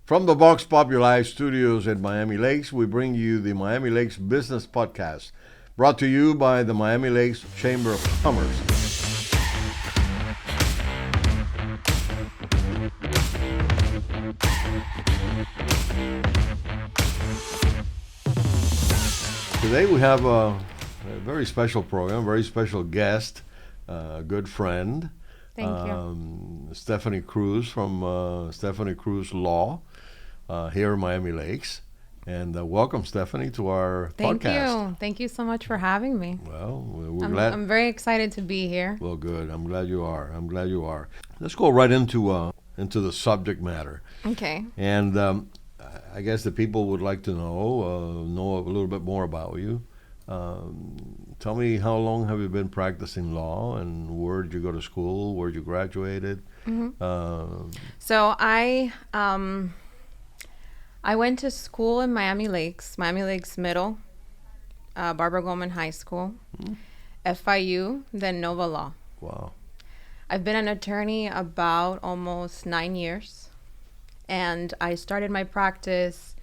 From the Vox Populi studios in Miami Lakes, we bring you the Miami Lakes Business Podcast, brought to you by the Miami Lakes Chamber of Commerce. Today we have a very special program, very special guest, a good friend. Thank you. Stephanie Cruz from Stephanie Cruz Law here in Miami Lakes. And welcome, Stephanie, to our Thank podcast. you. Thank you so much for having me. Well, we're I'm, glad. I'm very excited to be here. Well, good. I'm glad you are. I'm glad you are. Let's go right into the subject matter. Okay. And I guess the people would like to know a little bit more about you. Tell me, how long have you been practicing law, and where did you go to school? Where did you graduated? So I went to school in Miami Lakes Middle, Barbara Goldman High School, FIU, then Nova Law. Wow. I've been an attorney about almost 9 years, and I started my practice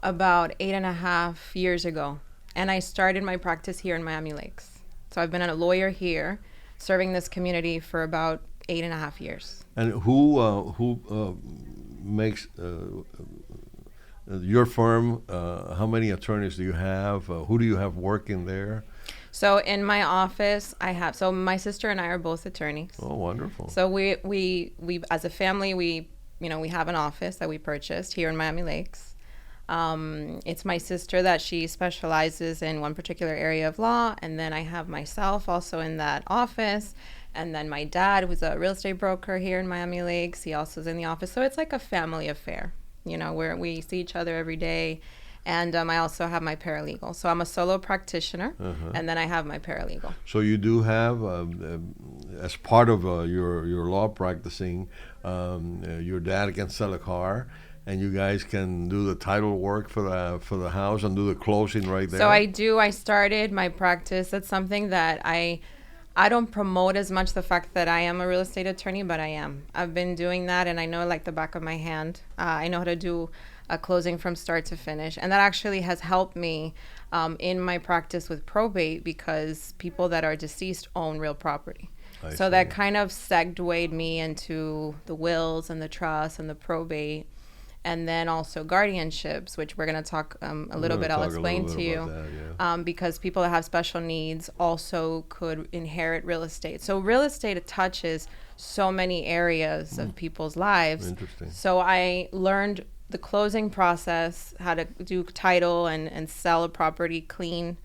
about 8.5 years ago. And I started my practice here in Miami Lakes. So I've been a lawyer here, serving this community for about 8.5 years. And who makes your firm? How many attorneys do you have? Who do you have working there? So in my office, so my sister and I are both attorneys. Oh, wonderful. So we as a family, we have an office that we purchased here in Miami Lakes. It's my sister that she specializes in one particular area of law, and then I have myself also in that office, and then my dad, who's a real estate broker here in Miami Lakes, he also is in the office. So it's like a family affair, where we see each other every day. And I also have my paralegal. So I'm a solo practitioner, and then I have my paralegal. So you do have, as part of your law practicing, your dad can sell a car, and you guys can do the title work for the house and do the closing right there. So I do. I started my practice. That's something that I don't promote as much, the fact that I am a real estate attorney, but I am. I've been doing that, and I know it like the back of my hand. I know how to do a closing from start to finish, and that actually has helped me in my practice with probate, because people that are deceased own real property. So that kind of segued me into the wills and the trust and the probate. And then also guardianships, which we're going to talk a little bit. I'll explain to you. Because people that have special needs also could inherit real estate. So real estate touches so many areas of people's lives. Interesting. So I learned the closing process, how to do title and sell a property clean.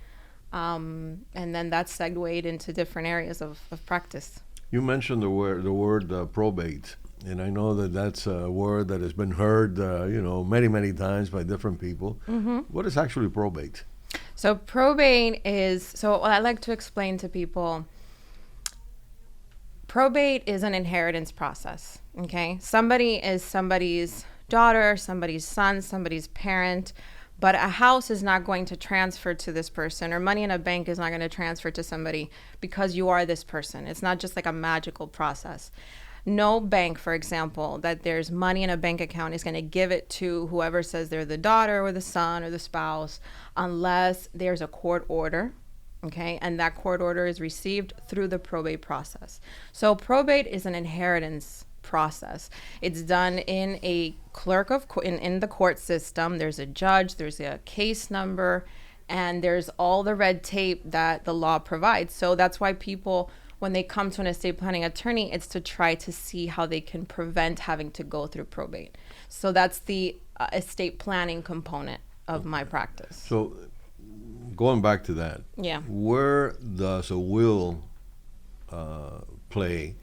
And then that segued into different areas of practice. You mentioned the word probate. And I know that that's a word that has been heard, many, many times by different people. What is actually probate? So probate so I like to explain to people, probate is an inheritance process, okay? Somebody is somebody's daughter, somebody's son, somebody's parent, but a house is not going to transfer to this person, or money in a bank is not going to transfer to somebody because you are this person. It's not just like a magical process. No bank, for example, that there's money in a bank account is going to give it to whoever says they're the daughter or the son or the spouse, unless there's a court order, okay? And that court order is received through the probate process. So probate is an inheritance process. It's done in a clerk of in the court system. There's a judge, there's a case number, and there's all the red tape that the law provides. So that's why people, when they come to an estate planning attorney, it's to try to see how they can prevent having to go through probate. So that's the estate planning component of my practice. So going back to that, where does a will play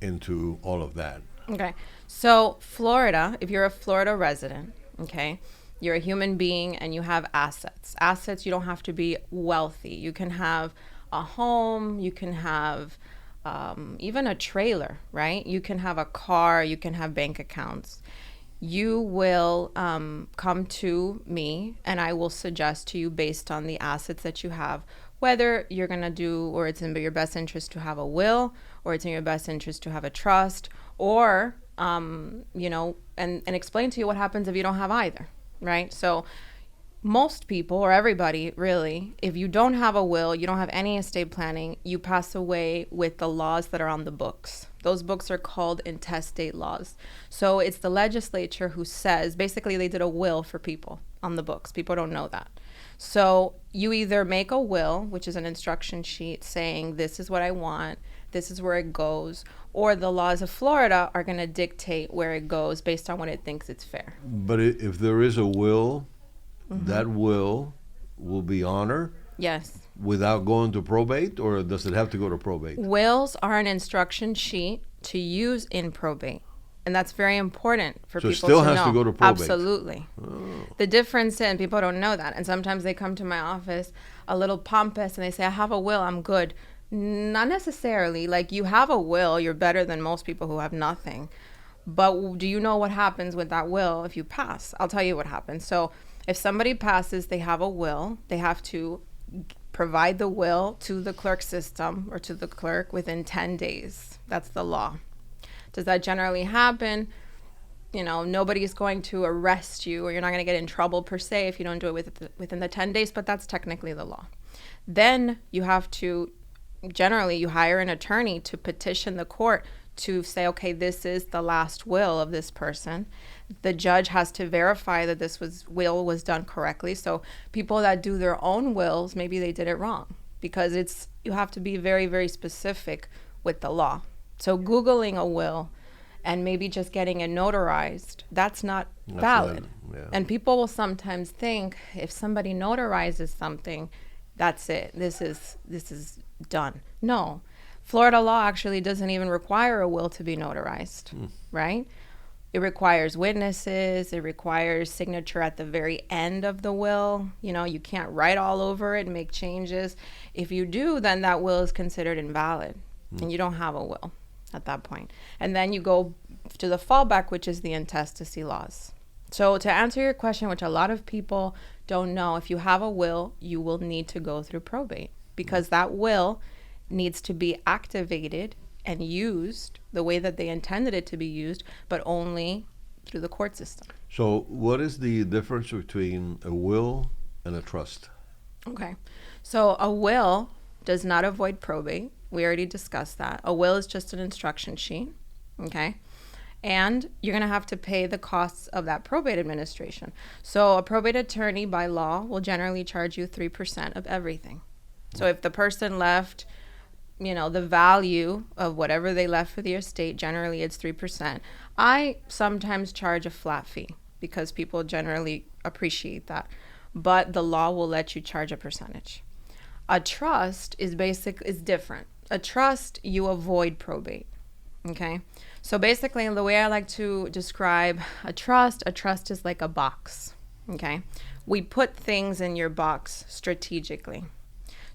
into all of that? Okay. So Florida, if you're a Florida resident, okay, you're a human being and you have assets. Assets, you don't have to be wealthy. You can have a home, you can have even a trailer, right? You can have a car, you can have bank accounts. You will come to me and I will suggest to you, based on the assets that you have, whether you're going to do, or it's in your best interest to have a will, or it's in your best interest to have a trust, or and explain to you what happens if you don't have either, right? So most people, or everybody really, if you don't have a will, you don't have any estate planning, you pass away with the laws that are on the books. Those books are called intestate laws. So it's the legislature who says, basically they did a will for people on the books. People don't know that. So you either make a will, which is an instruction sheet saying this is what I want, this is where it goes, or the laws of Florida are going to dictate where it goes based on what it thinks it's fair. But if there is a will, that will be honored? Yes. Without going to probate, or does it have to go to probate? Wills are an instruction sheet to use in probate. And that's very important for So it people to know. still has to go to probate? Absolutely. Oh. The difference, and people don't know that. And sometimes they come to my office a little pompous and they say, I have a will, I'm good. Not necessarily. Like, you have a will, you're better than most people who have nothing. But do you know what happens with that will if you pass? I'll tell you what happens. So if somebody passes, they have a will, they have to provide the will to the clerk system or to the clerk within 10 days. That's the law. Does that generally happen? You know, nobody's going to arrest you, or you're not going to get in trouble per se if you don't do it within the 10 days, but that's technically the law. Then you have to, generally, you hire an attorney to petition the court to say, okay, this is the last will of this person. The judge has to verify that this will was done correctly. So people that do their own wills, maybe they did it wrong, because you have to be very, very specific with the law. So Googling a will and maybe just getting it notarized, that's not valid. Yeah. And people will sometimes think if somebody notarizes something, that's it. This is done. No. Florida law actually doesn't even require a will to be notarized, right? It requires witnesses. It requires signature at the very end of the will. You know, you can't write all over it and make changes. If you do, then that will is considered invalid, and you don't have a will at that point. And then you go to the fallback, which is the intestacy laws. So to answer your question, which a lot of people don't know, if you have a will, you will need to go through probate, because that will needs to be activated and used the way that they intended it to be used, but only through the court system. So what is the difference between a will and a trust? Okay. So a will does not avoid probate. We already discussed that. A will is just an instruction sheet. Okay. And you're going to have to pay the costs of that probate administration. So a probate attorney by law will generally charge you 3% of everything. So if the person left, you know, the value of whatever they left for the estate, generally it's 3%. I sometimes charge a flat fee because people generally appreciate that. But the law will let you charge a percentage. A trust is different. A trust, you avoid probate. Okay? So basically, the way I like to describe a trust is like a box. Okay? We put things in your box strategically.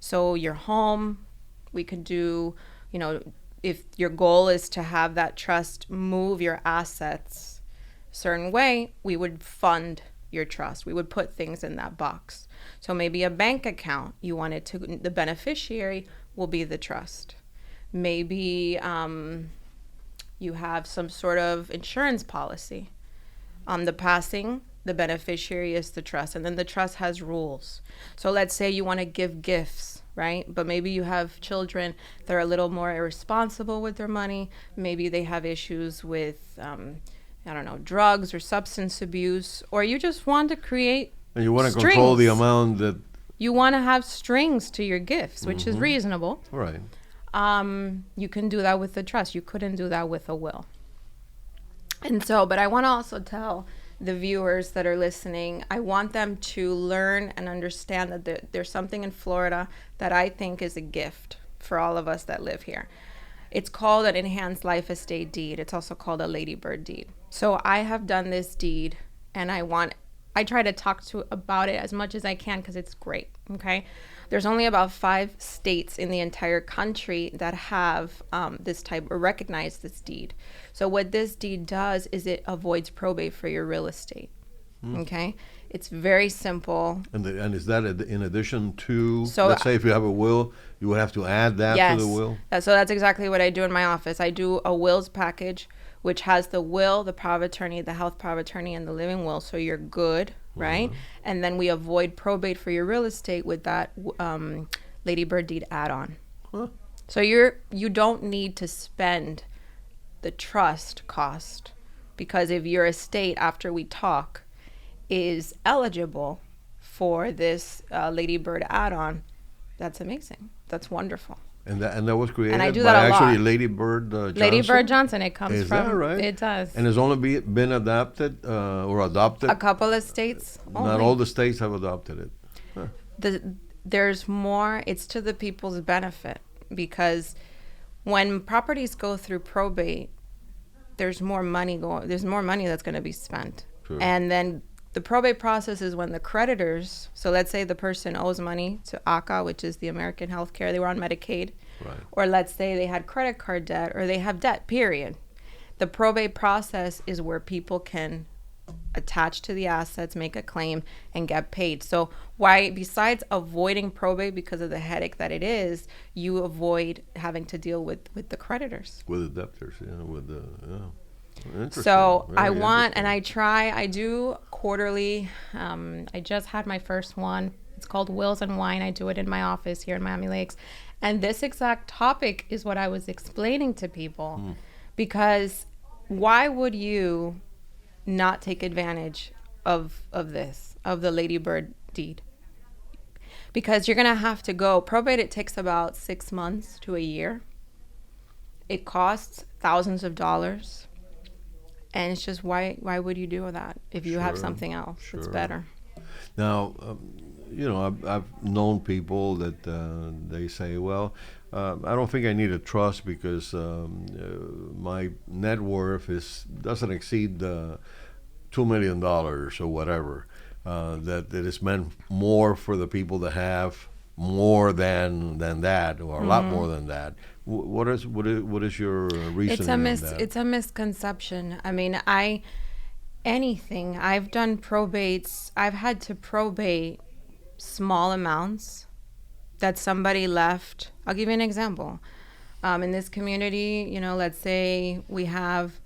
So your home, we could do, you know, if your goal is to have that trust move your assets a certain way, we would fund your trust. We would put things in that box. So maybe a bank account, you want it to, the beneficiary will be the trust. Maybe you have some sort of insurance policy. On the passing, the beneficiary is the trust, and then the trust has rules. So let's say you want to give gifts, right? But maybe you have children that are a little more irresponsible with their money. Maybe they have issues with, drugs or substance abuse, or you just want to create And you want to strings. control the amount that... You want to have strings to your gifts, which is reasonable. Right. You can do that with the trust. You couldn't do that with a will. And so, but I want to also tell the viewers that are listening, I want them to learn and understand that there's something in Florida that I think is a gift for all of us that live here. It's called an enhanced life estate deed. It's also called a ladybird deed. So I have done this deed, and I try to talk about it as much as I can because it's great, okay? There's only about 5 states in the entire country that have this type or recognize this deed. So what this deed does is it avoids probate for your real estate, okay? It's very simple. And is that in addition to, So, let's say if you have a will, you would have to add that yes, to the will? So that's exactly what I do in my office. I do a wills package which has the will, the power of attorney, the health power of attorney, and the living will. So you're good, right? And then we avoid probate for your real estate with that Lady Bird deed add-on. Huh. So you don't need to spend the trust cost, because if your estate, after we talk, is eligible for this Lady Bird add-on, that's amazing. That's wonderful. And that was created And I do by that a actually lot. Lady Bird Johnson? Lady Bird Johnson. It comes Is from. that right? It does. And it's only been adopted or adopted? A couple of states. Not only. all the states have adopted it. Huh. There's more. It's to the people's benefit, because when properties go through probate, there's more money that's going to be spent. Sure. And then the probate process is when the creditors, so let's say the person owes money to ACA, which is the American Health Care, they were on Medicaid, Right. or let's say they had credit card debt, or they have debt, period. The probate process is where people can attach to the assets, make a claim, and get paid. So why, besides avoiding probate because of the headache that it is, you avoid having to deal with the creditors. With the debtors, Interesting. So Very I want, interesting. and I do quarterly. I just had my first one. It's called Wills and Wine. I do it in my office here in Miami Lakes. And this exact topic is what I was explaining to people. Because why would you not take advantage of the Lady Bird deed? Because you're going to have to go. Probate, it takes about 6 months to a year. It costs thousands of dollars. And it's just, why would you do that if you have Sure, something else that's sure. better? Now, I've known people that they say, well, I don't think I need a trust because my net worth doesn't exceed $2 million or whatever. That it is meant more for the people that have more than that, or a lot more than that. What is your reasoning on that? It's a misconception. I mean, I've done probates. I've had to probate small amounts that somebody left. I'll give you an example. In this community, let's say we have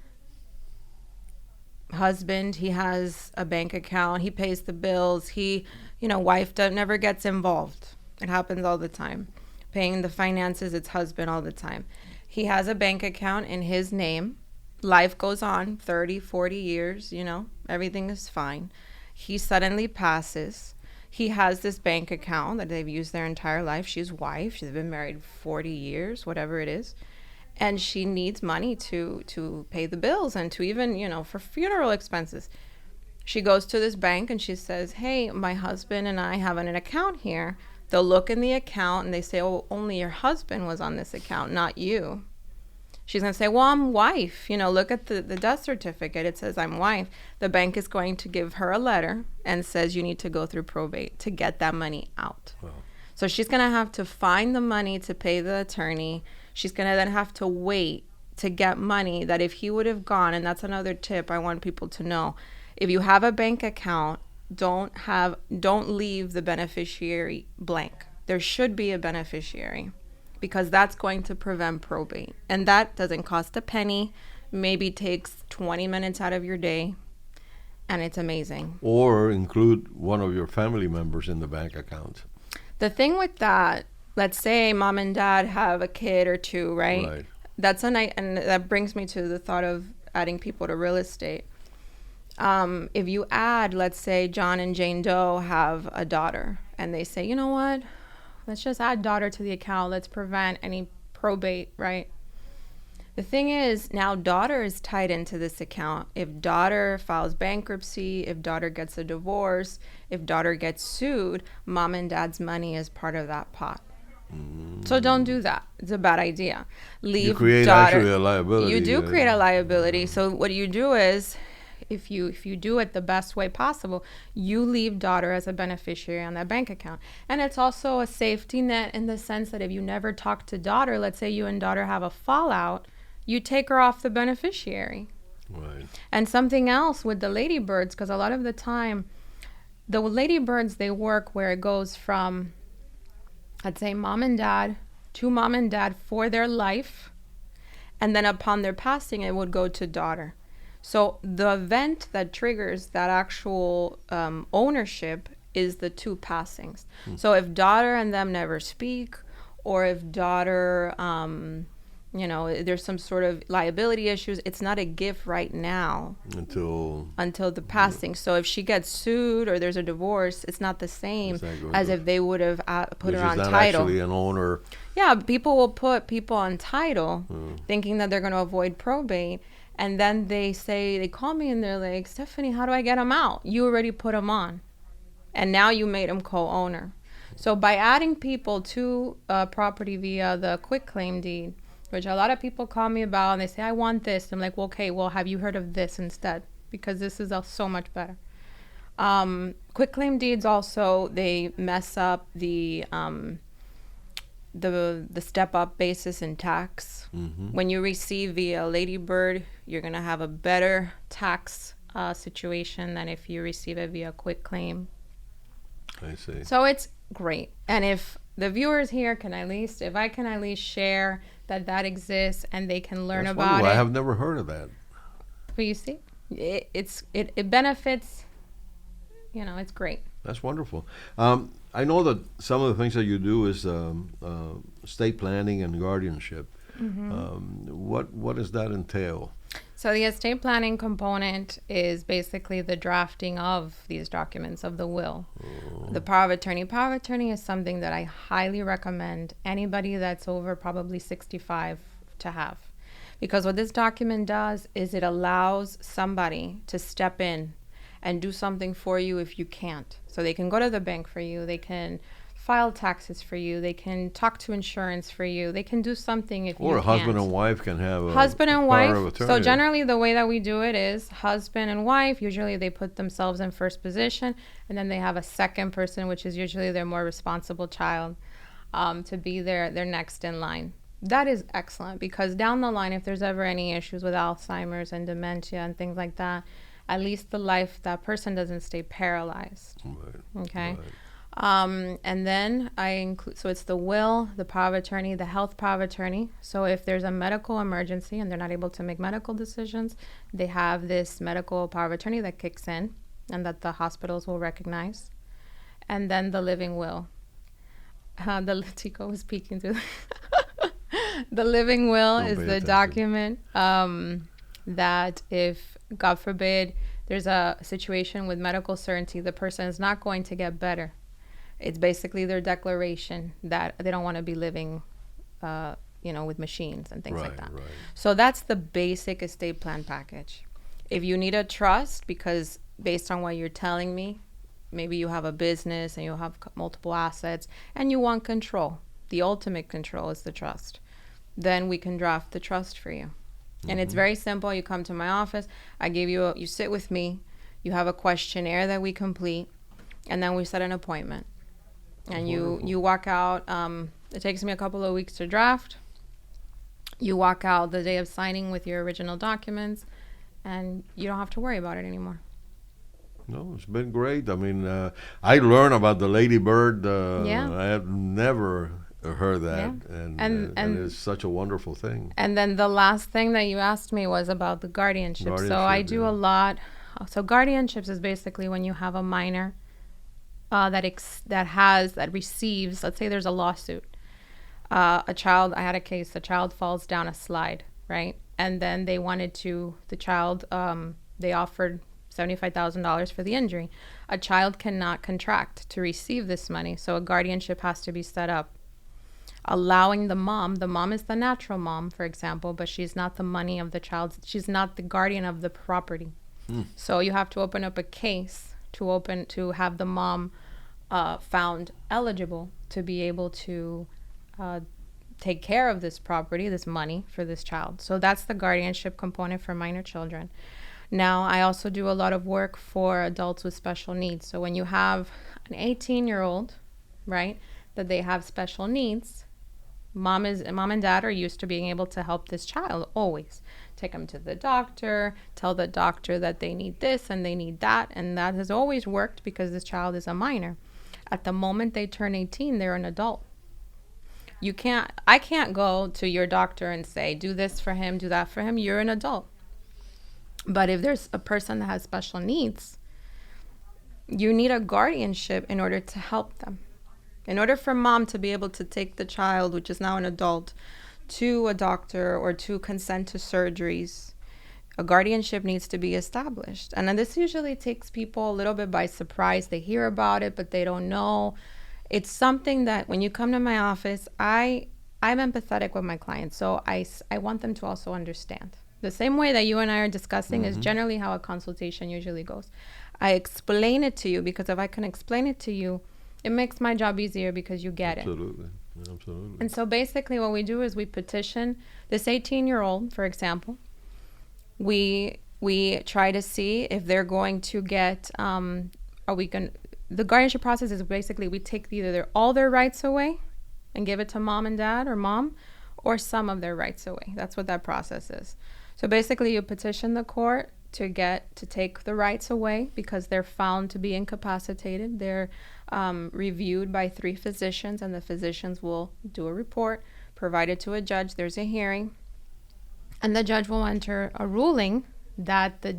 husband, he has a bank account, he pays the bills, wife never gets involved. It happens all the time. Paying the finances, it's husband all the time. He has a bank account in his name. Life goes on, 30, 40 years, everything is fine. He suddenly passes. He has this bank account that they've used their entire life. She's wife. She's been married 40 years, whatever it is. And she needs money to pay the bills and to even, for funeral expenses. She goes to this bank and she says, hey, my husband and I have an account here. They'll look in the account and they say, oh, only your husband was on this account, not you. She's going to say, well, I'm wife. Look at the death certificate. It says I'm wife. The bank is going to give her a letter and says you need to go through probate to get that money out. Wow. So she's going to have to find the money to pay the attorney. She's going to then have to wait to get money that if he would have gone, and that's another tip I want people to know. If you have a bank account, don't leave the beneficiary blank. There should be a beneficiary, because that's going to prevent probate. And that doesn't cost a penny, maybe takes 20 minutes out of your day, and it's amazing. Or include one of your family members in the bank account. The thing with that, let's say mom and dad have a kid or two, right? Right. And that brings me to the thought of adding people to real estate. If you add, let's say John and Jane Doe have a daughter, and they say, you know what, let's just add daughter to the account. Let's prevent any probate, right? The thing is, now daughter is tied into this account. If daughter files bankruptcy, if daughter gets a divorce, if daughter gets sued, mom and dad's money is part of that pot. So don't do that. It's a bad idea. Leave You create daughter. actually a liability. You do create a liability. So what you do is, if you do it the best way possible, you leave daughter as a beneficiary on that bank account. And it's also a safety net in the sense that if you never talk to daughter, let's say you and daughter have a fallout, you take her off the beneficiary. Right. And something else with the ladybirds, because a lot of the time, the ladybirds, they work where it goes from, let's say, mom and dad to mom and dad for their life. And then upon their passing, it would go to daughter. So the event that triggers that actual ownership is the two passings. So if daughter and them never speak, or if daughter, there's some sort of liability issues, it's not a gift right now until the passing. So if she gets sued or there's a divorce, it's not the same as if they would have put her on title. Actually an owner. Yeah, people will put people on title thinking that they're going to avoid probate. And then they call me and they're like, Stephanie, how do I get them out? You already put them on. And now you made them co-owner. So by adding people to property via the quitclaim deed, which a lot of people call me about and they say, I want this. I'm like, well, okay, well, have you heard of this instead? Because this is so much better. Quitclaim deeds also, they mess up the step-up basis in tax. When you receive via Ladybird, you're going to have a better tax situation than if you receive it via quitclaim. I see. So it's great. And if the viewers here if I can at least share that exists and they can learn about it. I have never heard of that. But you see, it benefits, it's great. That's wonderful. I know that some of the things that you do is estate planning and guardianship. What does that entail? So the estate planning component is basically the drafting of these documents of the will. The power of attorney. Power of attorney is something that I highly recommend anybody that's over probably 65 to have. Because what this document does is it allows somebody to step in and do something for you if you can't. So they can go to the bank for you. They can file taxes for you. They can talk to insurance for you. They can do something if you can't. Or a husband and wife can have a husband and power of wife. attorney. So generally the way that we do it is husband and wife. Usually they put themselves in first position, and then they have a second person, which is usually their more responsible child, to be their next in line. That is excellent because down the line, if there's ever any issues with Alzheimer's and dementia and things like that, at least that person doesn't stay paralyzed. Right. Okay. Right. And then I include, so it's the will, the power of attorney, the health power of attorney. So if there's a medical emergency and they're not able to make medical decisions, they have this medical power of attorney that kicks in and that the hospitals will recognize. And then the living will. Tico was speaking to the living will is the document that if, God forbid, there's a situation with medical certainty, the person is not going to get better. It's basically their declaration that they don't want to be living, with machines and things like that. Right. So that's the basic estate plan package. If you need a trust, because based on what you're telling me, maybe you have a business and you have multiple assets and you want control. The ultimate control is the trust. Then we can draft the trust for you. And it's very simple. You come to my office. I give you you sit with me. You have a questionnaire that we complete, and then we set an appointment. And you walk out. It takes me a couple of weeks to draft. You walk out the day of signing with your original documents, and you don't have to worry about it anymore. No, it's been great. I mean, I learned about the Ladybird. I have never heard that, and it's such a wonderful thing. And then the last thing that you asked me was about the guardianship. So I do a lot. So guardianships is basically when you have a minor that receives. Let's say there's a lawsuit. I had a case. A child falls down a slide, right? And then they offered $75,000 for the injury. A child cannot contract to receive this money, so a guardianship has to be set up, allowing the mom is the natural mom, for example, but she's not the money of the child. She's not the guardian of the property. So you have to open up a case to have the mom found eligible to be able to take care of this property, this money for this child. So that's the guardianship component for minor children. Now, I also do a lot of work for adults with special needs. So when you have an 18-year-old, right, that they have special needs, mom and dad are used to being able to help this child always. Take them to the doctor, tell the doctor that they need this and they need that, and that has always worked because this child is a minor. At the moment they turn 18, they're an adult. I can't go to your doctor and say, do this for him, do that for him. You're an adult. But if there's a person that has special needs, you need a guardianship in order to help them. In order for mom to be able to take the child, which is now an adult, to a doctor or to consent to surgeries, a guardianship needs to be established. And then this usually takes people a little bit by surprise. They hear about it, but they don't know. It's something that when you come to my office, I'm empathetic with my clients. So I want them to also understand. The same way that you and I are discussing is generally how a consultation usually goes. I explain it to you because if I can explain it to you, it makes my job easier because you get it. Absolutely. And so basically what we do is we petition this 18-year-old, for example. We try to see if they're going to get, the guardianship process is basically we take either all their rights away and give it to mom and dad or mom, or some of their rights away. That's what that process is. So basically you petition the court to take the rights away because they're found to be incapacitated. They're reviewed by 3 physicians, and the physicians will do a report, provide it to a judge. There's a hearing, and the judge will enter a ruling that the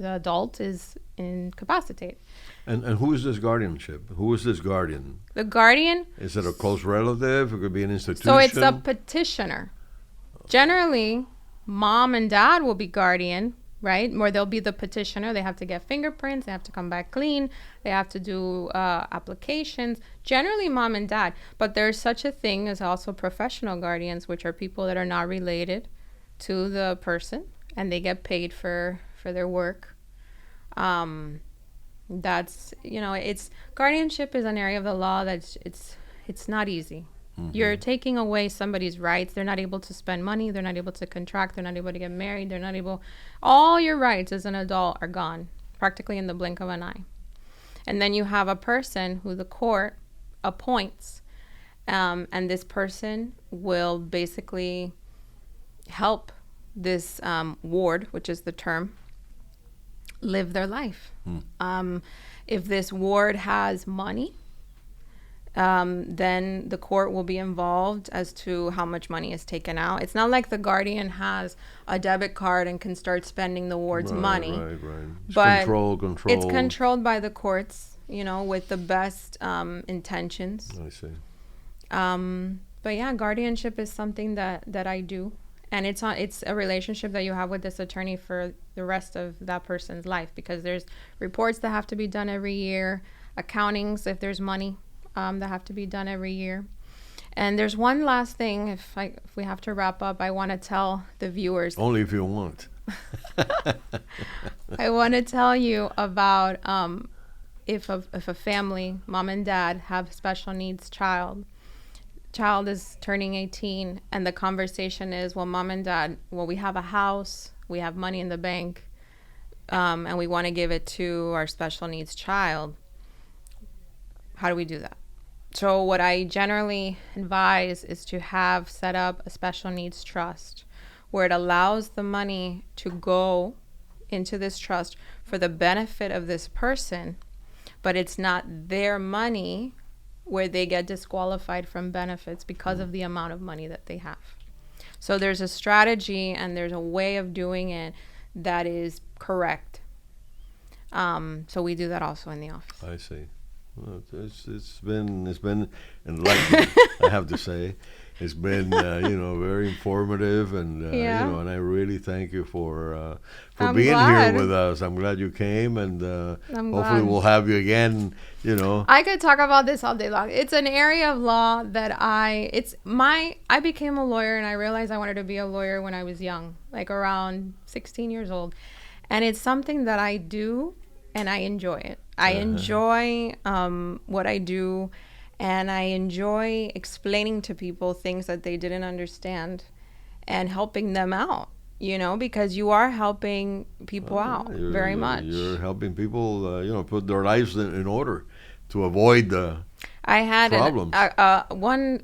adult is incapacitated. And who is this guardianship? Who is this guardian? The guardian, is it a close relative? It could be an institution. So it's a petitioner. Generally, mom and dad will be guardian, right? Or they'll be the petitioner. They have to get fingerprints. They have to come back clean. They have to do applications. Generally, mom and dad. But there's such a thing as also professional guardians, which are people that are not related to the person, and they get paid for their work. That's, it's guardianship is an area of the law that's it's not easy. You're taking away somebody's rights. They're not able to spend money. They're not able to contract. They're not able to get married. They're not able. All your rights as an adult are gone, practically in the blink of an eye. And then you have a person who the court appoints, and this person will basically help this ward, which is the term, live their life. If this ward has money, then the court will be involved as to how much money is taken out. It's not like the guardian has a debit card and can start spending the ward's money. Right. It's but control. It's controlled by the courts, with the best intentions. I see. But yeah, guardianship is something that I do. And it's a relationship that you have with this attorney for the rest of that person's life, because there's reports that have to be done every year, accountings if there's money that have to be done every year. And there's one last thing, if we have to wrap up, I want to tell the viewers. Only if you want. I want to tell you about if a family, mom and dad, have special needs child is turning 18, and the conversation is, well, mom and dad, we have a house, we have money in the bank, and we want to give it to our special needs child. How do we do that? So what I generally advise is to have set up a special needs trust where it allows the money to go into this trust for the benefit of this person, but it's not their money where they get disqualified from benefits because of the amount of money that they have. So there's a strategy and there's a way of doing it that is correct. So we do that also in the office. I see. Well, it's been enlightening. I have to say, it's been very informative, and and I really thank you for being here with us. I'm glad you came, and hopefully we'll have you again. I could talk about this all day long. It's an area of law that I became a lawyer, and I realized I wanted to be a lawyer when I was young, like around 16 years old, and it's something that I do, and I enjoy it. I enjoy what I do, and I enjoy explaining to people things that they didn't understand and helping them out, because you are helping people out very much. You're helping people, put their lives in order to avoid the problems.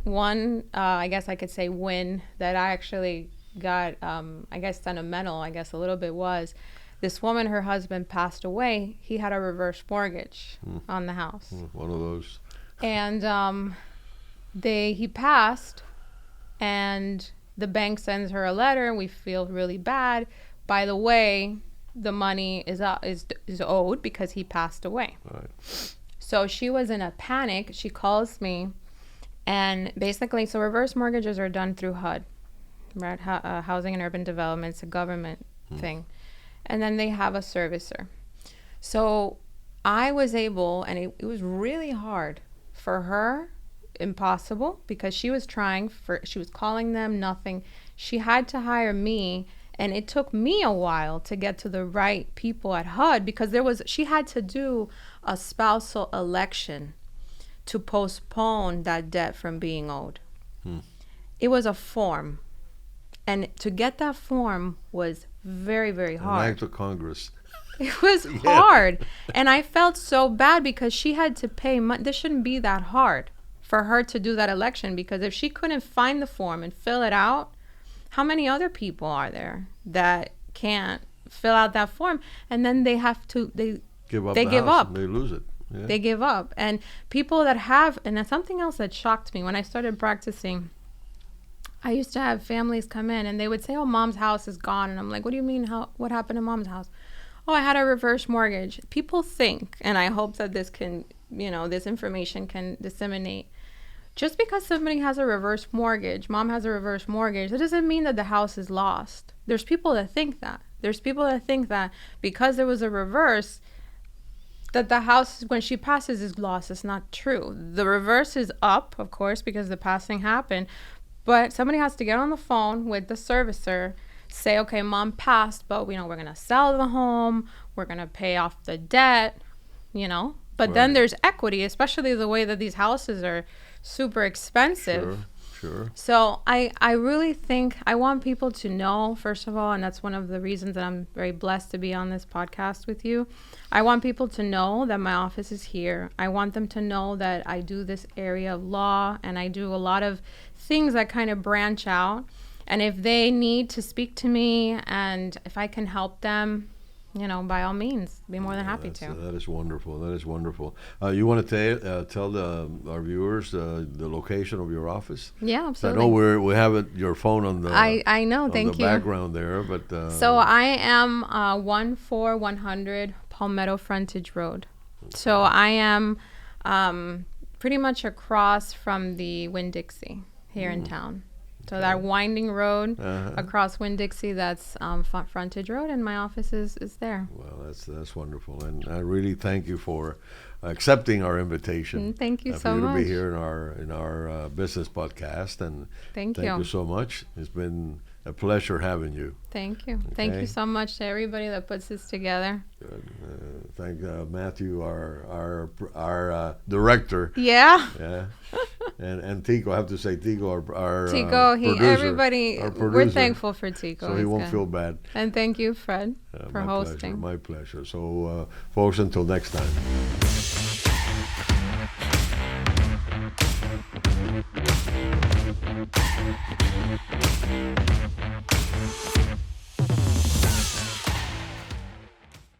One I guess I could say win that I actually got, I guess sentimental, a little bit was, this woman, her husband passed away. He had a reverse mortgage on the house. One of those. And he passed, and the bank sends her a letter. We feel really bad. By the way, the money is owed because he passed away. Right. So she was in a panic. She calls me, and basically, so reverse mortgages are done through HUD, right? Housing and Urban Development. It's a government thing. And then they have a servicer. So I was able, and it was really hard for her, impossible, because she was calling them, nothing. She had to hire me, and it took me a while to get to the right people at HUD, because she had to do a spousal election to postpone that debt from being owed. It was a form, and to get that form was very, very hard. An act of Congress. It was hard, and I felt so bad because she had to pay money. This shouldn't be that hard for her to do that election, because if she couldn't find the form and fill it out, how many other people are there that can't fill out that form? And then they have to, they give up. They lose it. Yeah. They give up. And people that have, and that's something else that shocked me when I started practicing. I used to have families come in and they would say, "Oh, mom's house is gone." And I'm like, "What do you mean? What happened to mom's house?" "Oh, I had a reverse mortgage." People think, and I hope that this information can disseminate. Just because somebody has a reverse mortgage, mom has a reverse mortgage, that doesn't mean that the house is lost. There's people that think that. There's people that think that because there was a reverse, that the house, when she passes, is lost. It's not true. The reverse is up, of course, because the passing happened. But somebody has to get on the phone with the servicer, say, "Okay, mom passed, but we're going to sell the home. We're going to pay off the debt, But then there's equity, especially the way that these houses are super expensive. Sure. So I really think I want people to know, first of all, and that's one of the reasons that I'm very blessed to be on this podcast with you. I want people to know that my office is here. I want them to know that I do this area of law, and I do a lot of things that kind of branch out. And if they need to speak to me, and if I can help them, by all means, be more than happy to. That is wonderful. That is wonderful. You want to tell our viewers the location of your office? Yeah, absolutely. I know we have your phone on the I know. Thank you. Background there, but so I am 14100 Palmetto Frontage Road. Okay. So I am pretty much across from the Winn-Dixie here in town. So that winding road across Winn-Dixie, that's Frontage Road, and my office is there. Well, that's wonderful, and I really thank you for accepting our invitation. Thank you so much. To be here in our business podcast, and thank you so much. It's been a pleasure having you. Thank you. Okay. Thank you so much to everybody that puts this together. Good. Thank Matthew, our director. Yeah. Yeah. And Tico, I have to say Tico, our Tico, producer, everybody, our producer, we're thankful for Tico. So he won't feel bad. And thank you, Fred, for hosting. My pleasure. So, folks, until next time.